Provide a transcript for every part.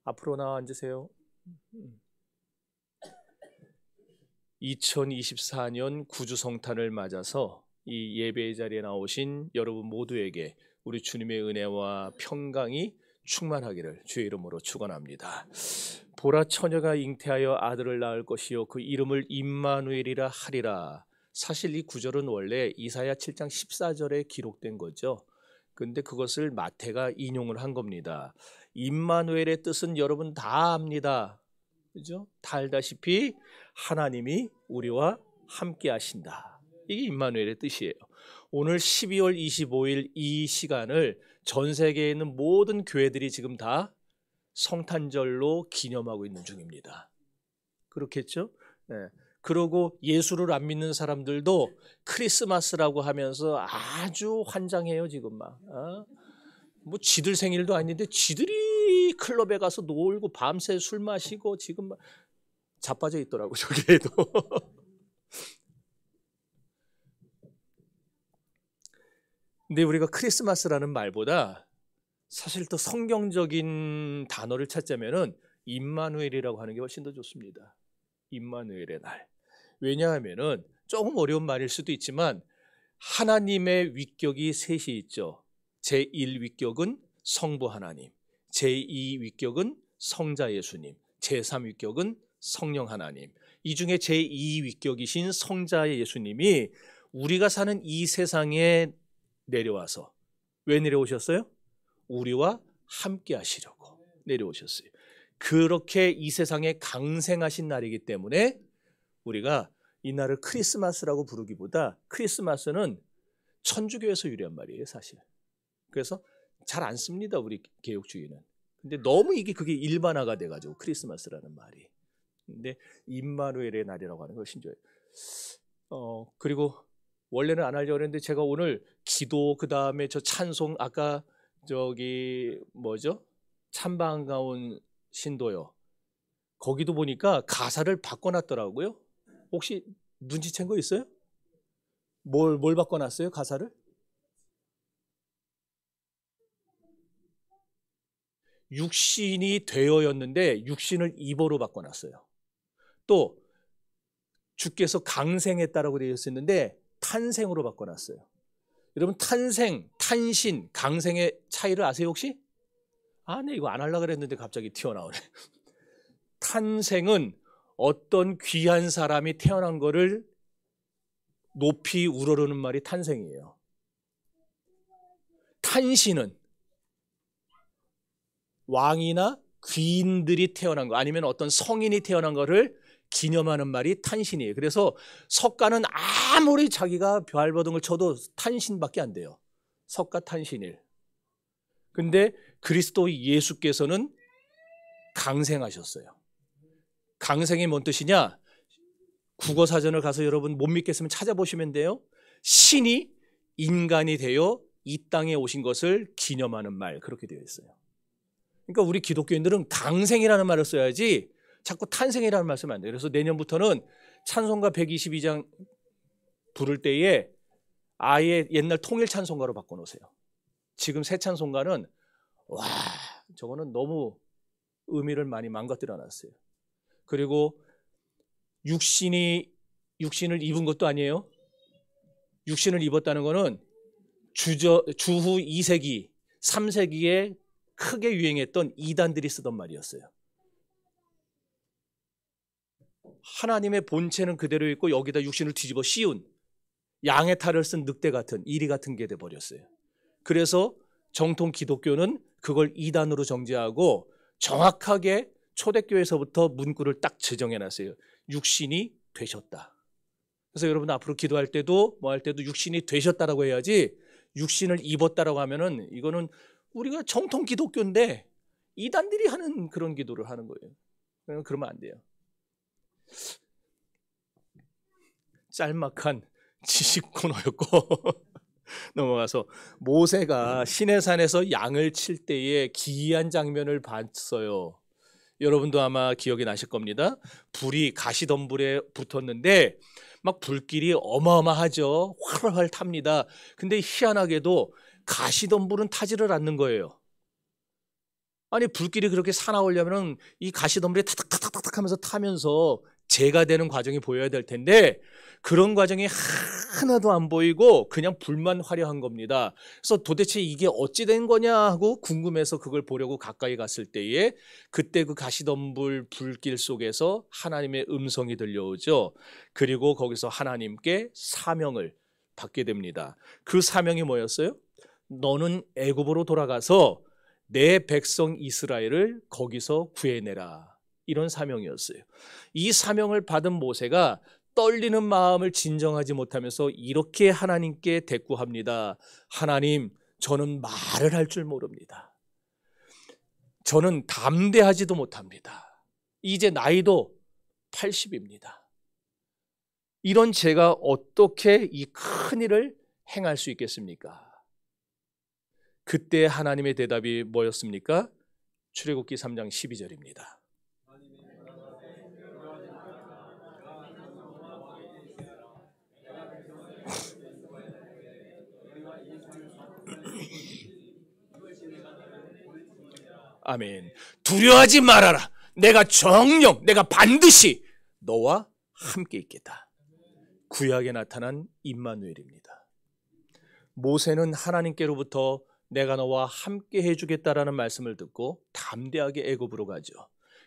앞으로 나와 앉으세요. 2024년 구주성탄을 맞아서 이 예배의 자리에 나오신 여러분 모두에게 우리 주님의 은혜와 평강이 충만하기를 주의 이름으로 축원합니다. 보라 처녀가 잉태하여 아들을 낳을 것이요 그 이름을 임마누엘이라 하리라. 사실 이 구절은 원래 이사야 7장 14절에 기록된 거죠. 근데 그것을 마태가 인용을 한 겁니다. 임마누엘의 뜻은 여러분 다 압니다. 그죠? 다 알다시피 하나님이 우리와 함께 하신다. 이게 임마누엘의 뜻이에요. 오늘 12월 25일 이 시간을 전 세계에 있는 모든 교회들이 지금 다 성탄절로 기념하고 있는 중입니다. 그렇겠죠? 네. 그리고 예수를 안 믿는 사람들도 크리스마스라고 하면서 아주 환장해요 지금 막. 뭐 지들 생일도 아닌데 지들이 클럽에 가서 놀고 밤새 술 마시고 지금 막 자빠져 있더라고 저기에도. 근데 우리가 크리스마스라는 말보다 사실 더 성경적인 단어를 찾자면은 임마누엘이라고 하는 게 훨씬 더 좋습니다. 임마누엘의 날. 왜냐하면은 조금 어려운 말일 수도 있지만 하나님의 위격이 셋이 있죠. 제1위격은 성부 하나님, 제2위격은 성자 예수님, 제3위격은 성령 하나님. 이 중에 제2위격이신 성자 예수님이 우리가 사는 이 세상에 내려와서 왜 내려오셨어요? 우리와 함께 하시려고 내려오셨어요. 그렇게 이 세상에 강생하신 날이기 때문에 우리가 이 날을 크리스마스라고 부르기보다 크리스마스는 천주교에서 유래한 말이에요 사실. 그래서 잘 안 씁니다 우리 개혁주의는. 근데 너무 그게 일반화가 돼가지고 크리스마스라는 말이. 근데 임마누엘의 날이라고 하는 것인 줄. 그리고 원래는 안 하려고 했는데 제가 오늘 기도 그 다음에 저 찬송 아까 저기 뭐죠? 찬반가운 신도요. 거기도 보니까 가사를 바꿔놨더라고요. 혹시 눈치챈 거 있어요? 뭘 바꿔놨어요 가사를? 육신이 되어였는데 육신을 입어로 바꿔놨어요. 또 주께서 강생했다라고 되어 있었는데 탄생으로 바꿔놨어요. 여러분 탄생, 탄신, 강생의 차이를 아세요 혹시? 네 이거 안 하려고 그랬는데 갑자기 튀어나오네. 탄생은 어떤 귀한 사람이 태어난 거를 높이 우러르는 말이 탄생이에요. 탄신은 왕이나 귀인들이 태어난 거 아니면 어떤 성인이 태어난 거를 기념하는 말이 탄신이에요. 그래서 석가는 아무리 자기가 별버둥을 쳐도 탄신밖에 안 돼요. 석가 탄신일. 근데 그리스도 예수께서는 강생하셨어요. 강생이 뭔 뜻이냐? 국어사전을 가서 여러분 못 믿겠으면 찾아보시면 돼요. 신이 인간이 되어 이 땅에 오신 것을 기념하는 말 그렇게 되어 있어요. 그러니까 우리 기독교인들은 강생이라는 말을 써야지 자꾸 탄생이라는 말 쓰면 안 돼요. 그래서 내년부터는 찬송가 122장 부를 때에 아예 옛날 통일 찬송가로 바꿔놓으세요. 지금 새 찬송가는 저거는 너무 의미를 많이 망가뜨려 놨어요. 그리고 육신을 입은 것도 아니에요. 육신을 입었다는 거는 주후 2세기, 3세기에 크게 유행했던 이단들이 쓰던 말이었어요. 하나님의 본체는 그대로 있고 여기다 육신을 뒤집어 씌운 양의 탈을 쓴 늑대 같은 이리 같은 게 돼버렸어요. 그래서 정통 기독교는 그걸 이단으로 정죄하고 정확하게 초대교회에서부터 문구를 딱 지정해놨어요. 육신이 되셨다. 그래서 여러분 앞으로 기도할 때도 뭐 할 때도 육신이 되셨다라고 해야지 육신을 입었다라고 하면은 이거는 우리가 정통 기독교인데 이단들이 하는 그런 기도를 하는 거예요. 그러면 안 돼요. 짤막한 지식 코너였고 넘어가서 모세가 시내산에서 양을 칠 때에 기이한 장면을 봤어요. 여러분도 아마 기억이 나실 겁니다. 불이 가시덤불에 붙었는데 막 불길이 어마어마하죠. 활활 탑니다. 근데 희한하게도 가시덤불은 타지를 않는 거예요. 아니 불길이 그렇게 사나우려면 이 가시덤불이 타닥타닥타닥 하면서 타면서 재가 되는 과정이 보여야 될 텐데 그런 과정이 하나도 안 보이고 그냥 불만 화려한 겁니다. 그래서 도대체 이게 어찌 된 거냐 하고 궁금해서 그걸 보려고 가까이 갔을 때에 그때 그 가시덤불 불길 속에서 하나님의 음성이 들려오죠. 그리고 거기서 하나님께 사명을 받게 됩니다. 그 사명이 뭐였어요? 너는 애굽으로 돌아가서 내 백성 이스라엘을 거기서 구해내라. 이런 사명이었어요. 이 사명을 받은 모세가 떨리는 마음을 진정하지 못하면서 이렇게 하나님께 대꾸합니다. 하나님, 저는 말을 할 줄 모릅니다. 저는 담대하지도 못합니다. 이제 나이도 80입니다. 이런 제가 어떻게 이 큰 일을 행할 수 있겠습니까? 그때 하나님의 대답이 뭐였습니까? 출애굽기 3장 12절입니다. 아멘. 두려워하지 말아라. 내가 정녕, 내가 반드시 너와 함께 있겠다. 구약에 나타난 임마누엘입니다. 모세는 하나님께로부터 내가 너와 함께 해주겠다라는 말씀을 듣고 담대하게 애굽으로 가죠.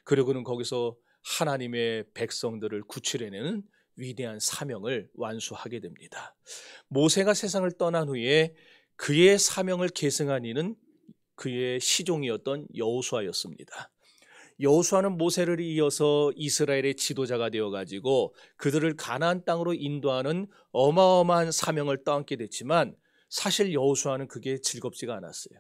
그리고는 거기서 하나님의 백성들을 구출해내는 위대한 사명을 완수하게 됩니다. 모세가 세상을 떠난 후에 그의 사명을 계승한 이는 그의 시종이었던 여호수아였습니다. 여호수아는 모세를 이어서 이스라엘의 지도자가 되어가지고 그들을 가나안 땅으로 인도하는 어마어마한 사명을 떠안게 됐지만 사실 여호수아는 그게 즐겁지가 않았어요.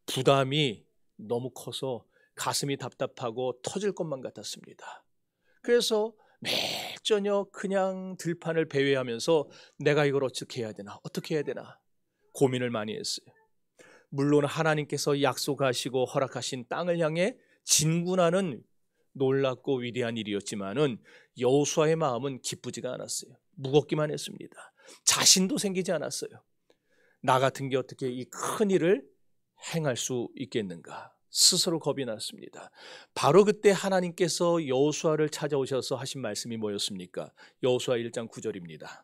부담이 너무 커서 가슴이 답답하고 터질 것만 같았습니다. 그래서 매일 저녁 그냥 들판을 배회하면서 내가 이걸 어떻게 해야 되나 어떻게 해야 되나 고민을 많이 했어요. 물론 하나님께서 약속하시고 허락하신 땅을 향해 진군하는 놀랍고 위대한 일이었지만은 여호수아의 마음은 기쁘지가 않았어요. 무겁기만 했습니다. 자신도 생기지 않았어요. 나 같은 게 어떻게 이 큰 일을 행할 수 있겠는가? 스스로 겁이 났습니다. 바로 그때 하나님께서 여호수아를 찾아오셔서 하신 말씀이 뭐였습니까? 여호수아 1장 9절입니다.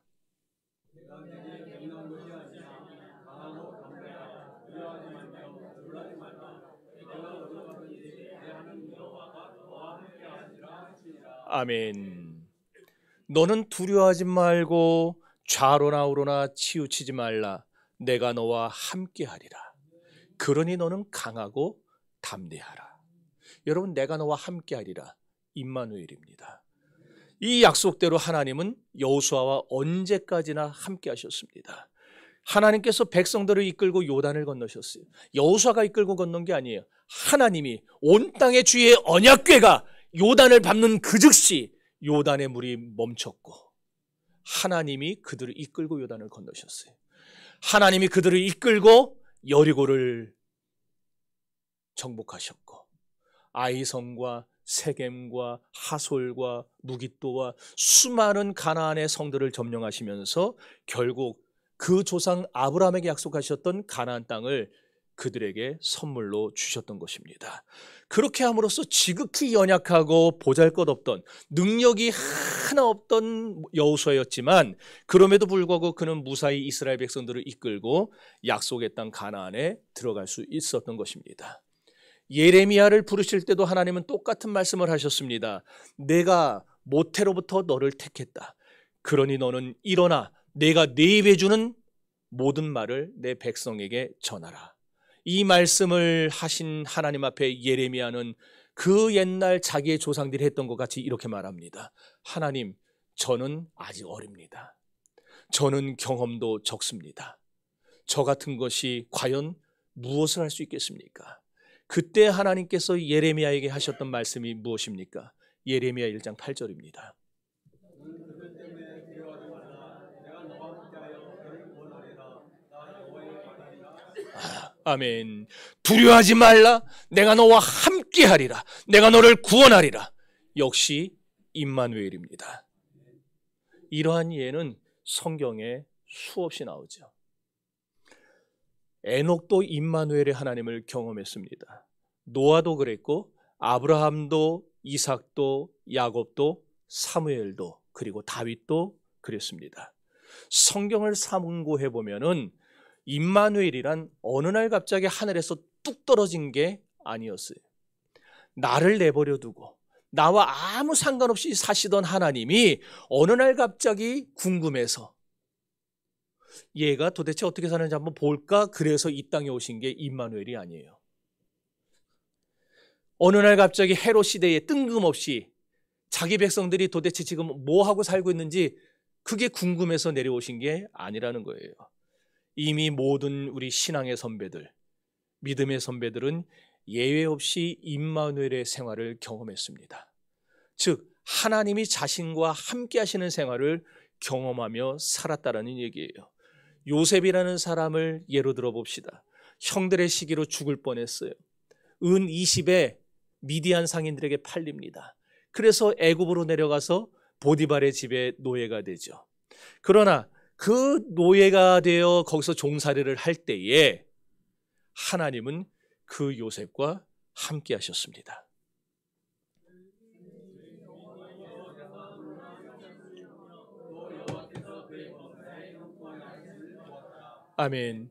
아멘. 너는 두려워하지 말고 좌로나 우로나 치우치지 말라. 내가 너와 함께하리라. 그러니 너는 강하고 담대하라. 여러분, 내가 너와 함께하리라. 임마누엘입니다. 이 약속대로 하나님은 여호수아와 언제까지나 함께하셨습니다. 하나님께서 백성들을 이끌고 요단을 건너셨어요. 여호수아가 이끌고 건넌 게 아니에요. 하나님이 온 땅의 주의 언약궤가 요단을 밟는 그 즉시 요단의 물이 멈췄고 하나님이 그들을 이끌고 요단을 건너셨어요. 하나님이 그들을 이끌고 여리고를 정복하셨고 아이성과 세겜과 하솔과 무깃도와 수많은 가나안의 성들을 점령하시면서 결국 그 조상 아브라함에게 약속하셨던 가나안 땅을 그들에게 선물로 주셨던 것입니다. 그렇게 함으로써 지극히 연약하고 보잘것없던 능력이 하나 없던 여호수아였지만 그럼에도 불구하고 그는 무사히 이스라엘 백성들을 이끌고 약속의 땅 가나안에 들어갈 수 있었던 것입니다. 예레미야를 부르실 때도 하나님은 똑같은 말씀을 하셨습니다. 내가 모태로부터 너를 택했다. 그러니 너는 일어나 내가 네 입에 주는 모든 말을 내 백성에게 전하라. 이 말씀을 하신 하나님 앞에 예레미야는 그 옛날 자기의 조상들이 했던 것 같이 이렇게 말합니다. 하나님, 저는 아직 어립니다. 저는 경험도 적습니다. 저 같은 것이 과연 무엇을 할 수 있겠습니까? 그때 하나님께서 예레미야에게 하셨던 말씀이 무엇입니까? 예레미야 1장 8절입니다. 아멘. 두려워하지 말라. 내가 너와 함께하리라. 내가 너를 구원하리라. 역시 임마누엘입니다. 이러한 예는 성경에 수없이 나오죠. 에녹도 임마누엘의 하나님을 경험했습니다. 노아도 그랬고 아브라함도 이삭도 야곱도 사무엘도 그리고 다윗도 그랬습니다. 성경을 참고해 보면은 임마누엘이란 어느 날 갑자기 하늘에서 뚝 떨어진 게 아니었어요. 나를 내버려 두고 나와 아무 상관없이 사시던 하나님이 어느 날 갑자기 궁금해서 얘가 도대체 어떻게 사는지 한번 볼까? 그래서 이 땅에 오신 게 임마누엘이 아니에요. 어느 날 갑자기 헤롯 시대에 뜬금없이 자기 백성들이 도대체 지금 뭐 하고 살고 있는지 그게 궁금해서 내려오신 게 아니라는 거예요. 이미 모든 우리 신앙의 선배들, 믿음의 선배들은 예외 없이 임마누엘의 생활을 경험했습니다. 즉 하나님이 자신과 함께 하시는 생활을 경험하며 살았다라는 얘기예요. 요셉이라는 사람을 예로 들어 봅시다. 형들의 시기로 죽을 뻔했어요. 은 20에 미디안 상인들에게 팔립니다. 그래서 애굽으로 내려가서 보디발의 집에 노예가 되죠. 그러나 그 노예가 되어 거기서 종살이를 할 때에 하나님은 그 요셉과 함께 하셨습니다. 아멘.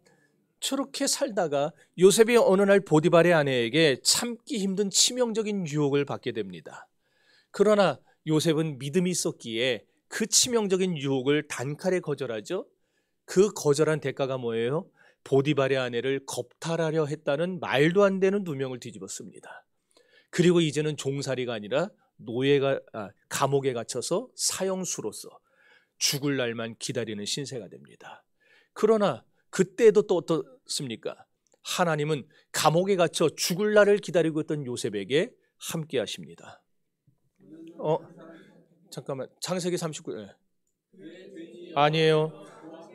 저렇게 살다가 요셉이 어느 날 보디발의 아내에게 참기 힘든 치명적인 유혹을 받게 됩니다. 그러나 요셉은 믿음이 있었기에 그 치명적인 유혹을 단칼에 거절하죠. 그 거절한 대가가 뭐예요? 보디발의 아내를 겁탈하려 했다는 말도 안 되는 누명을 뒤집었습니다. 그리고 이제는 종살이가 아니라 감옥에 갇혀서 사형수로서 죽을 날만 기다리는 신세가 됩니다. 그러나 그때도 또 어떻습니까? 하나님은 감옥에 갇혀 죽을 날을 기다리고 있던 요셉에게 함께 하십니다. 잠깐만, 창세기 39. 아니에요.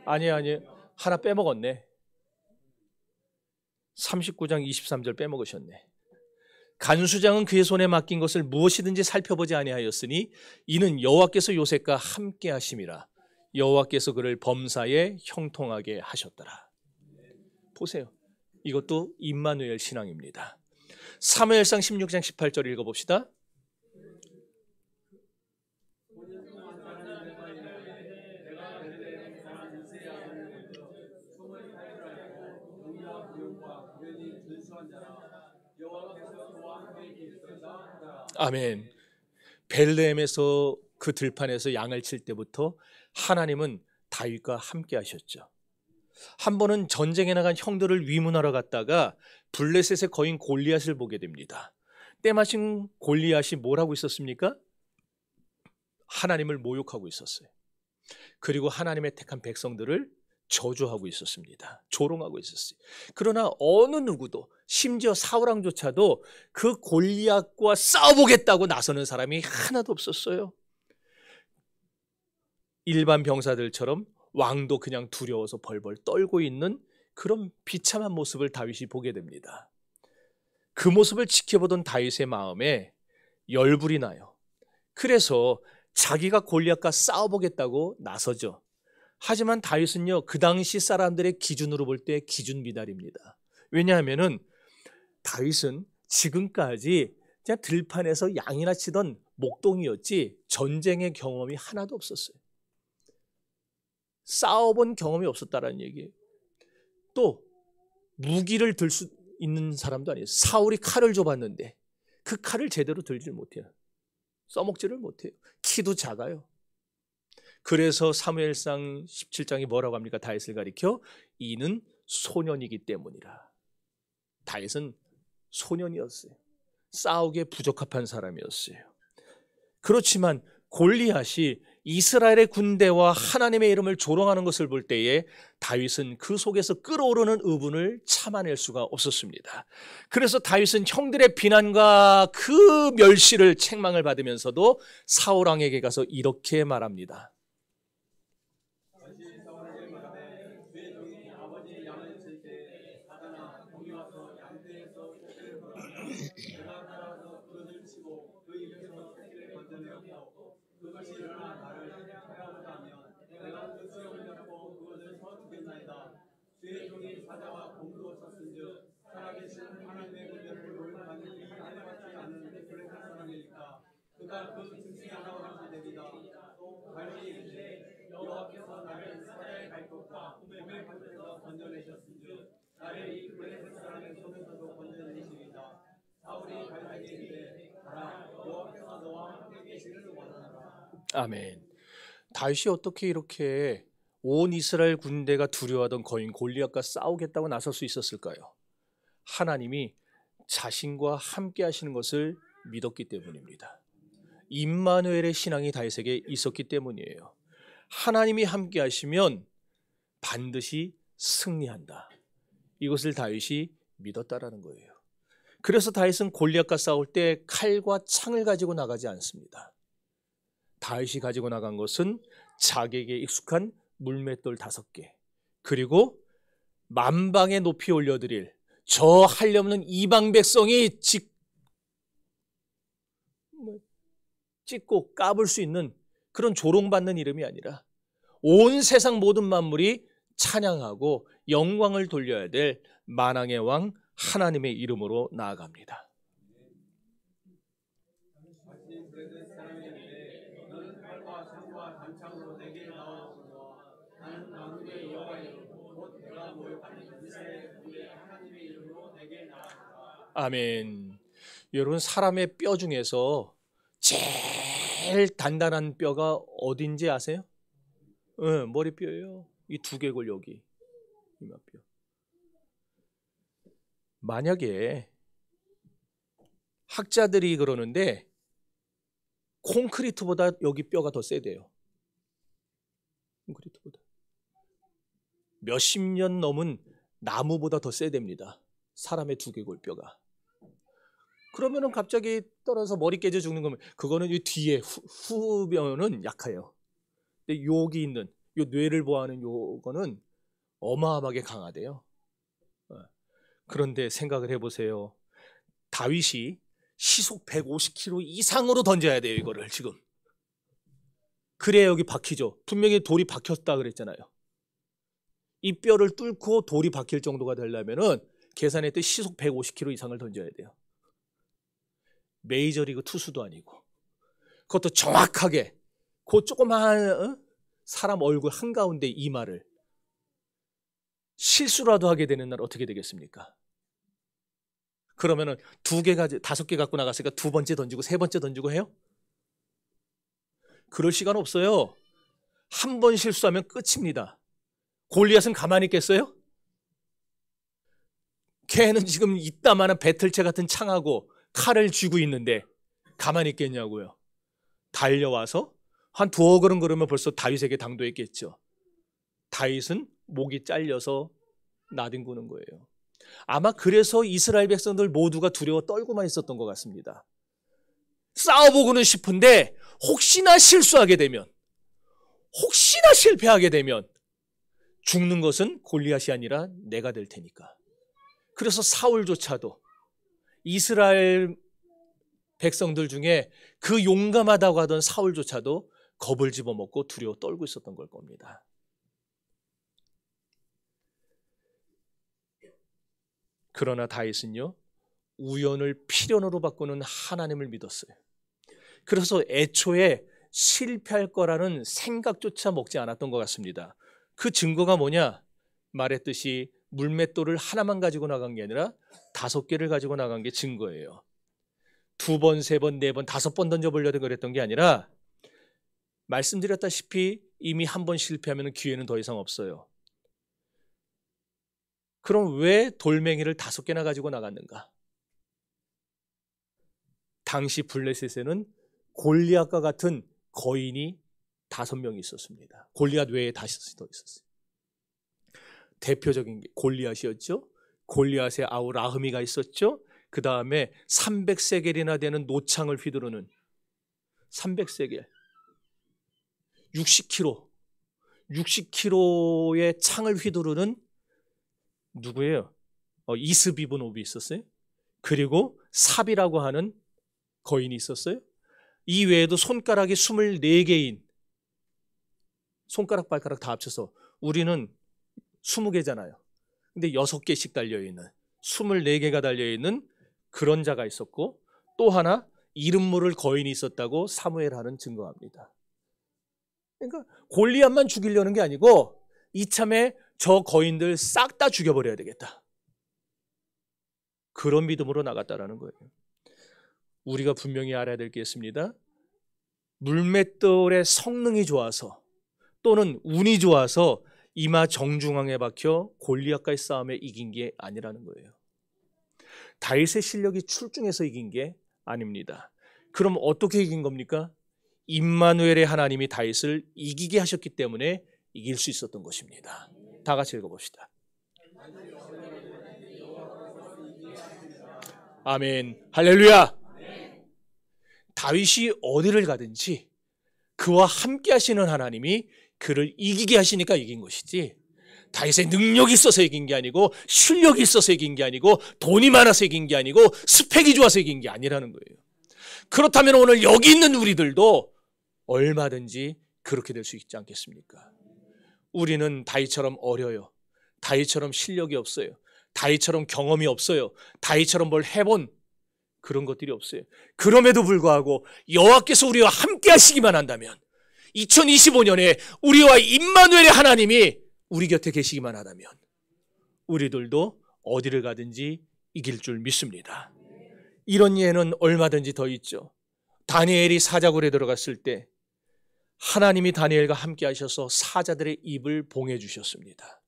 아니에요. 하나 빼먹었네. 39장 23절 빼먹으셨네. 간수장은 그의 손에 맡긴 것을 무엇이든지 살펴보지 아니하였으니 이는 여호와께서 요셉과 함께 하심이라. 여호와께서 그를 범사에 형통하게 하셨더라. 보세요. 이것도 임마누엘 신앙입니다. 사무엘상 16장 18절 읽어봅시다. 아멘. 벨레헴에서 그 들판에서 양을 칠 때부터 하나님은 다윗과 함께 하셨죠. 한 번은 전쟁에 나간 형들을 위문하러 갔다가 블레셋의 거인 골리앗을 보게 됩니다. 때마침 골리앗이 뭘 하고 있었습니까? 하나님을 모욕하고 있었어요. 그리고 하나님의 택한 백성들을 저주하고 있었습니다. 조롱하고 있었어요. 그러나 어느 누구도 심지어 사울왕조차도 그 골리앗과 싸워보겠다고 나서는 사람이 하나도 없었어요. 일반 병사들처럼 왕도 그냥 두려워서 벌벌 떨고 있는 그런 비참한 모습을 다윗이 보게 됩니다. 그 모습을 지켜보던 다윗의 마음에 열불이 나요. 그래서 자기가 골리앗과 싸워보겠다고 나서죠. 하지만 다윗은요, 그 당시 사람들의 기준으로 볼 때 기준 미달입니다. 왜냐하면은 다윗은 지금까지 그냥 들판에서 양이나 치던 목동이었지 전쟁의 경험이 하나도 없었어요. 싸워본 경험이 없었다라는 얘기예요. 또 무기를 들 수 있는 사람도 아니에요. 사울이 칼을 줘봤는데 그 칼을 제대로 들지 못해요. 써먹지를 못해요. 키도 작아요. 그래서 사무엘상 17장이 뭐라고 합니까? 다윗을 가리켜 이는 소년이기 때문이라. 다윗은 소년이었어요. 싸우기에 부적합한 사람이었어요. 그렇지만 골리앗이 이스라엘의 군대와 하나님의 이름을 조롱하는 것을 볼 때에 다윗은 그 속에서 끓어오르는 의분을 참아낼 수가 없었습니다. 그래서 다윗은 형들의 비난과 그 멸시를 책망을 받으면서도 사울왕에게 가서 이렇게 말합니다. 살아계신 하나님의 군대를 모욕하는 이 하나님같이 않은 블레셋 사람이니까 그가 그 중심에 하나로 함께되리다. 또 다윗이 이르되 여호와께서 나를 사자의 발톱과 곰의 발톱에서 건져내셨은즉 나를 이 블레셋 사람의 손에서도 건져내시리다. 사울이 다윗에게 이르되 가라, 여호와께서 너와 함께 계시기를 원하노라. 아멘. 다윗이 어떻게 이렇게 온 이스라엘 군대가 두려워하던 거인 골리앗과 싸우겠다고 나설 수 있었을까요? 하나님이 자신과 함께 하시는 것을 믿었기 때문입니다. 임마누엘의 신앙이 다윗에게 있었기 때문이에요. 하나님이 함께 하시면 반드시 승리한다. 이것을 다윗이 믿었다라는 거예요. 그래서 다윗은 골리앗과 싸울 때 칼과 창을 가지고 나가지 않습니다. 다윗이 가지고 나간 것은 자기에게 익숙한 물맷돌 5개, 그리고 만방에 높이 올려드릴 저 한없는 이방 백성이 찢고 까불 수 있는 그런 조롱받는 이름이 아니라 온 세상 모든 만물이 찬양하고 영광을 돌려야 될 만왕의 왕 하나님의 이름으로 나아갑니다. 아멘. 여러분, 사람의 뼈 중에서 제일 단단한 뼈가 어딘지 아세요? 머리뼈예요. 이 두개골 여기 이마뼈. 만약에 학자들이 그러는데 콘크리트보다 여기 뼈가 더 세대요. 콘크리트보다 몇십 년 넘은 나무보다 더 세답니다. 사람의 두개골 뼈가. 그러면은 갑자기 떨어져서 머리 깨져 죽는 거면 그거는 이 뒤에 후뼈는 약해요. 근데 여기 있는 요 뇌를 보호하는 요거는 어마어마하게 강하대요. 그런데 생각을 해보세요. 다윗이 시속 150km 이상으로 던져야 돼요, 이거를 지금. 그래야 여기 박히죠. 분명히 돌이 박혔다 그랬잖아요. 이 뼈를 뚫고 돌이 박힐 정도가 되려면은 계산했더니 시속 150km 이상을 던져야 돼요. 메이저리그 투수도 아니고 그것도 정확하게 그 조그마한 사람 얼굴 한가운데 이마를 실수라도 하게 되는 날 어떻게 되겠습니까? 그러면은 2개, 5개 갖고 나갔으니까 2번째 던지고 3번째 던지고 해요? 그럴 시간 없어요. 한 번 실수하면 끝입니다. 골리앗은 가만히 있겠어요? 걔는 지금 이따만한 배틀체 같은 창하고 칼을 쥐고 있는데 가만히 있겠냐고요. 달려와서 한 2어 걸음 걸으면 벌써 다윗에게 당도했겠죠. 다윗은 목이 잘려서 나뒹구는 거예요. 아마 그래서 이스라엘 백성들 모두가 두려워 떨고만 있었던 것 같습니다. 싸워보고는 싶은데 혹시나 실수하게 되면, 혹시나 실패하게 되면 죽는 것은 골리앗이 아니라 내가 될 테니까. 그래서 사울조차도 이스라엘 백성들 중에 그 용감하다고 하던 사울조차도 겁을 집어먹고 두려워 떨고 있었던 걸 겁니다. 그러나 다윗은요, 우연을 필연으로 바꾸는 하나님을 믿었어요. 그래서 애초에 실패할 거라는 생각조차 먹지 않았던 것 같습니다. 그 증거가 뭐냐? 말했듯이 물맷돌을 하나만 가지고 나간 게 아니라 5개를 가지고 나간 게 증거예요. 2번, 3번, 4번, 5번 던져보려고 그랬던 게 아니라 말씀드렸다시피 이미 한 번 실패하면 기회는 더 이상 없어요. 그럼 왜 돌멩이를 5개나 가지고 나갔는가? 당시 블레셋에는 골리앗과 같은 거인이 5명이 있었습니다. 골리앗 외에 다시 더 있었어요. 대표적인 게 골리앗이었죠. 골리앗의 아우 라흐미가 있었죠. 그 다음에 300세겔이나 되는 노창을 휘두르는 300세겔 60kg의 창을 휘두르는 누구예요? 이스비브노비 있었어요. 그리고 삽이라고 하는 거인이 있었어요. 이 외에도 손가락이 24개인, 손가락 발가락 다 합쳐서 우리는 20개잖아요. 근데 6개씩 달려있는 24개가 달려있는 그런 자가 있었고, 또 하나 이름 모를 거인이 있었다고 사무엘하는 증거합니다. 그러니까 골리앗만 죽이려는 게 아니고 이참에 저 거인들 싹 다 죽여버려야 되겠다. 그런 믿음으로 나갔다라는 거예요. 우리가 분명히 알아야 될 게 있습니다. 물맷돌의 성능이 좋아서 또는 운이 좋아서 이마 정중앙에 박혀 골리앗과의 싸움에 이긴 게 아니라는 거예요. 다윗의 실력이 출중해서 이긴 게 아닙니다. 그럼 어떻게 이긴 겁니까? 임마누엘의 하나님이 다윗을 이기게 하셨기 때문에 이길 수 있었던 것입니다. 다 같이 읽어봅시다. 아멘, 할렐루야. 다윗이 어디를 가든지 그와 함께 하시는 하나님이 그를 이기게 하시니까 이긴 것이지, 다윗의 능력이 있어서 이긴 게 아니고, 실력이 있어서 이긴 게 아니고, 돈이 많아서 이긴 게 아니고, 스펙이 좋아서 이긴 게 아니라는 거예요. 그렇다면 오늘 여기 있는 우리들도 얼마든지 그렇게 될 수 있지 않겠습니까? 우리는 다윗처럼 어려요. 다윗처럼 실력이 없어요. 다윗처럼 경험이 없어요. 다윗처럼 뭘 해본 그런 것들이 없어요. 그럼에도 불구하고 여호와께서 우리와 함께 하시기만 한다면, 2025년에 우리와 임마누엘의 하나님이 우리 곁에 계시기만 하다면 우리들도 어디를 가든지 이길 줄 믿습니다. 이런 예는 얼마든지 더 있죠. 다니엘이 사자굴에 들어갔을 때 하나님이 다니엘과 함께 하셔서 사자들의 입을 봉해 주셨습니다.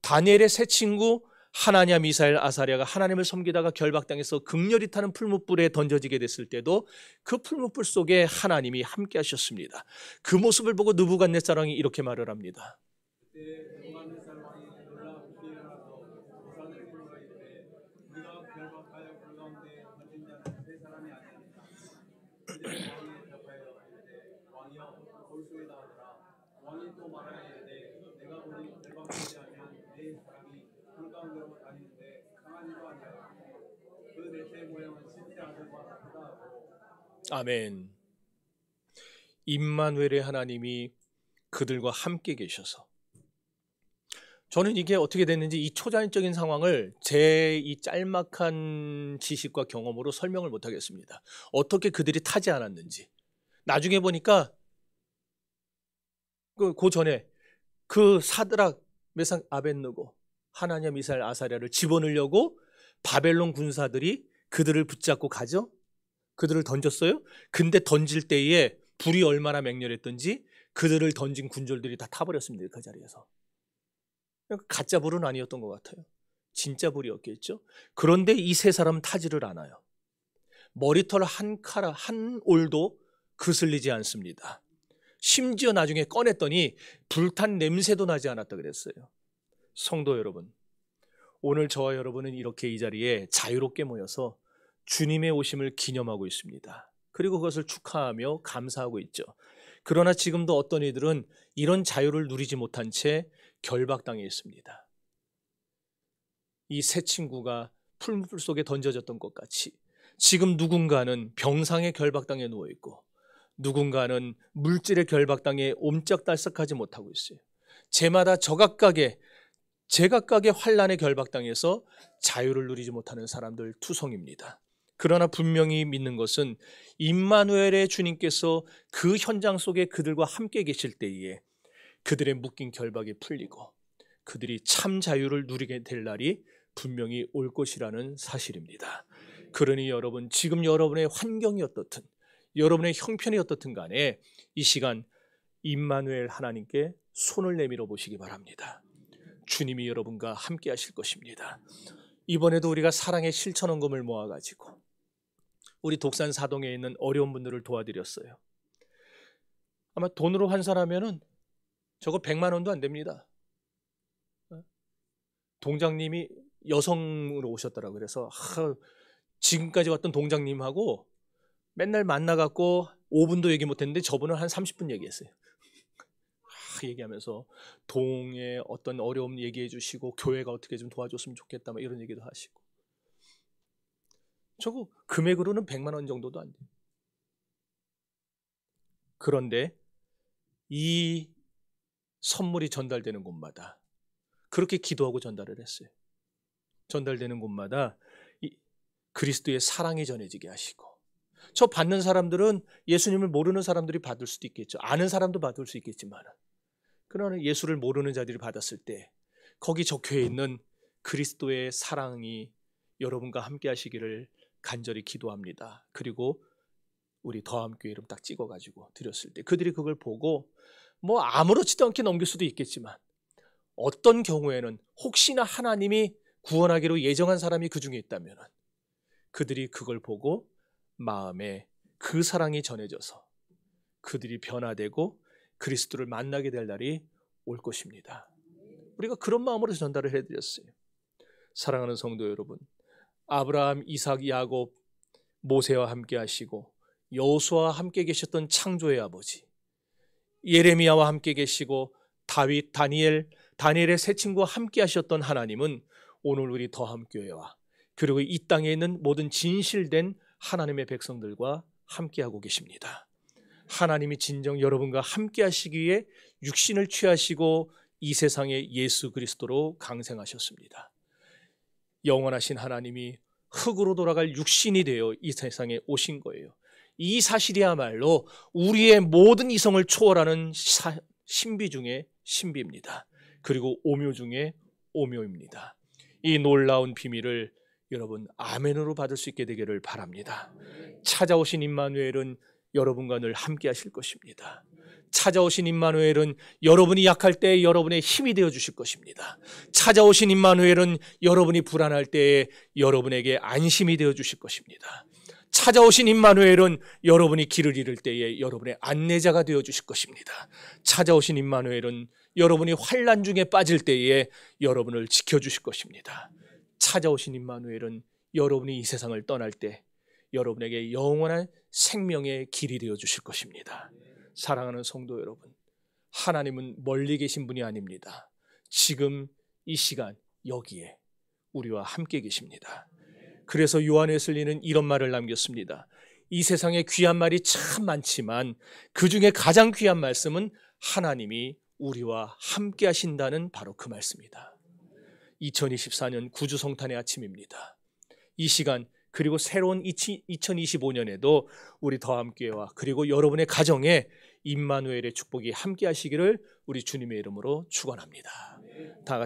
다니엘의 새 친구 하나냐, 미사엘, 아사랴가 하나님을 섬기다가 결박당해서 극렬히 타는 풀무불에 던져지게 됐을 때도 그 풀무불 속에 하나님이 함께 하셨습니다. 그 모습을 보고 느부갓네살왕이 이렇게 말을 합니다. 그때 느부갓네살 왕이 놀라 깊이 일어나서 우상을 향하여 이르되 우리가 결박하여 그 가운데 던진 자는 세 사람이 아니니까. 이제 왕이 대답하여 이르되 왕이여 볼수이다 하더라. 왕이 또 말하여 이르되 내가 보니 결박하지 아니한 네 사람이 불 가운데로 다니는데 강한 이도 아니하였고 그 넷의 모양은 신의 아들과 같다 하고. 아멘. 임마누엘의 하나님이 그들과 함께 계셔서, 저는 이게 어떻게 됐는지 이 초자연적인 상황을 제 이 짤막한 지식과 경험으로 설명을 못 하겠습니다. 어떻게 그들이 타지 않았는지. 나중에 보니까 그 전에 그 사드락, 메삭, 아벳느고, 하나냐, 미사엘, 아사랴를 집어넣으려고 바벨론 군사들이 그들을 붙잡고 가죠. 그들을 던졌어요. 근데 던질 때에 불이 얼마나 맹렬했던지 그들을 던진 군졸들이 다 타버렸습니다. 그 자리에서. 가짜 불은 아니었던 것 같아요. 진짜 불이었겠죠. 그런데 이 세 사람은 타지를 않아요. 머리털 한 카라, 한 올도 그슬리지 않습니다. 심지어 나중에 꺼냈더니 불탄 냄새도 나지 않았다 그랬어요. 성도 여러분, 오늘 저와 여러분은 이렇게 이 자리에 자유롭게 모여서 주님의 오심을 기념하고 있습니다. 그리고 그것을 축하하며 감사하고 있죠. 그러나 지금도 어떤 이들은 이런 자유를 누리지 못한 채 결박당해 있습니다. 이 세 친구가 풀무불 속에 던져졌던 것 같이 지금 누군가는 병상에 결박당해 누워있고 누군가는 물질의 결박당해 옴짝달싹하지 못하고 있어요. 제마다 제각각의 환난의 결박당해서 자유를 누리지 못하는 사람들 투성입니다. 그러나 분명히 믿는 것은 임마누엘의 주님께서 그 현장 속에 그들과 함께 계실 때에 그들의 묶인 결박이 풀리고 그들이 참 자유를 누리게 될 날이 분명히 올 것이라는 사실입니다. 그러니 여러분, 지금 여러분의 환경이 어떻든 여러분의 형편이 어떻든 간에 이 시간 임마누엘 하나님께 손을 내밀어 보시기 바랍니다. 주님이 여러분과 함께 하실 것입니다. 이번에도 우리가 사랑의 실천원금을 모아가지고 우리 독산 사동에 있는 어려운 분들을 도와드렸어요. 아마 돈으로 환산하면은 저거 100만 원도 안 됩니다. 동장님이 여성으로 오셨더라고요. 그래서 지금까지 왔던 동장님하고 맨날 만나갖고 5분도 얘기 못했는데 저분은 한 30분 얘기했어요. 얘기하면서 동의 어떤 어려움 얘기해 주시고 교회가 어떻게 좀 도와줬으면 좋겠다 이런 얘기도 하시고. 저거 금액으로는 100만 원 정도도 안 돼요. 그런데 이 선물이 전달되는 곳마다 그렇게 기도하고 전달을 했어요. 전달되는 곳마다 그리스도의 사랑이 전해지게 하시고, 저 받는 사람들은 예수님을 모르는 사람들이 받을 수도 있겠죠. 아는 사람도 받을 수 있겠지만, 그러나 예수를 모르는 자들이 받았을 때 거기 적혀 있는 그리스도의 사랑이 여러분과 함께 하시기를 간절히 기도합니다. 그리고 우리 더함교회 이름 딱 찍어가지고 드렸을 때 그들이 그걸 보고 뭐 아무렇지도 않게 넘길 수도 있겠지만, 어떤 경우에는 혹시나 하나님이 구원하기로 예정한 사람이 그 중에 있다면 그들이 그걸 보고 마음에 그 사랑이 전해져서 그들이 변화되고 그리스도를 만나게 될 날이 올 것입니다. 우리가 그런 마음으로 전달을 해드렸어요. 사랑하는 성도 여러분, 아브라함, 이삭, 야곱, 모세와 함께 하시고 여호수아와 함께 계셨던 창조의 아버지, 예레미야와 함께 계시고 다윗, 다니엘의 세 친구와 함께 하셨던 하나님은 오늘 우리 더함교회와 그리고 이 땅에 있는 모든 진실된 하나님의 백성들과 함께하고 계십니다. 하나님이 진정 여러분과 함께 하시기 위해 육신을 취하시고 이 세상에 예수 그리스도로 강생하셨습니다. 영원하신 하나님이 흙으로 돌아갈 육신이 되어 이 세상에 오신 거예요. 이 사실이야말로 우리의 모든 이성을 초월하는 신비 중에 신비입니다. 그리고 오묘 중에 오묘입니다. 이 놀라운 비밀을 여러분 아멘으로 받을 수 있게 되기를 바랍니다. 찾아오신 임마누엘은 여러분과 늘 함께 하실 것입니다. 찾아오신 임마누엘은 여러분이 약할 때 여러분의 힘이 되어 주실 것입니다. 찾아오신 임마누엘은 여러분이 불안할 때에 여러분에게 안심이 되어 주실 것입니다. 찾아오신 임마누엘은 여러분이 길을 잃을 때에 여러분의 안내자가 되어 주실 것입니다. 찾아오신 임마누엘은 여러분이 환난 중에 빠질 때에 여러분을 지켜주실 것입니다. 찾아오신 임마누엘은 여러분이 이 세상을 떠날 때 여러분에게 영원한 생명의 길이 되어 주실 것입니다. 사랑하는 성도 여러분, 하나님은 멀리 계신 분이 아닙니다. 지금 이 시간 여기에 우리와 함께 계십니다. 그래서 요한웨슬리는 이런 말을 남겼습니다. 이 세상에 귀한 말이 참 많지만 그 중에 가장 귀한 말씀은 하나님이 우리와 함께 하신다는 바로 그 말씀이다. 2024년 구주성탄의 아침입니다. 이 시간 그리고 새로운 2025년에도 우리 더함교회와 그리고 여러분의 가정에 임마누엘의 축복이 함께 하시기를 우리 주님의 이름으로 축원합니다. 다 같이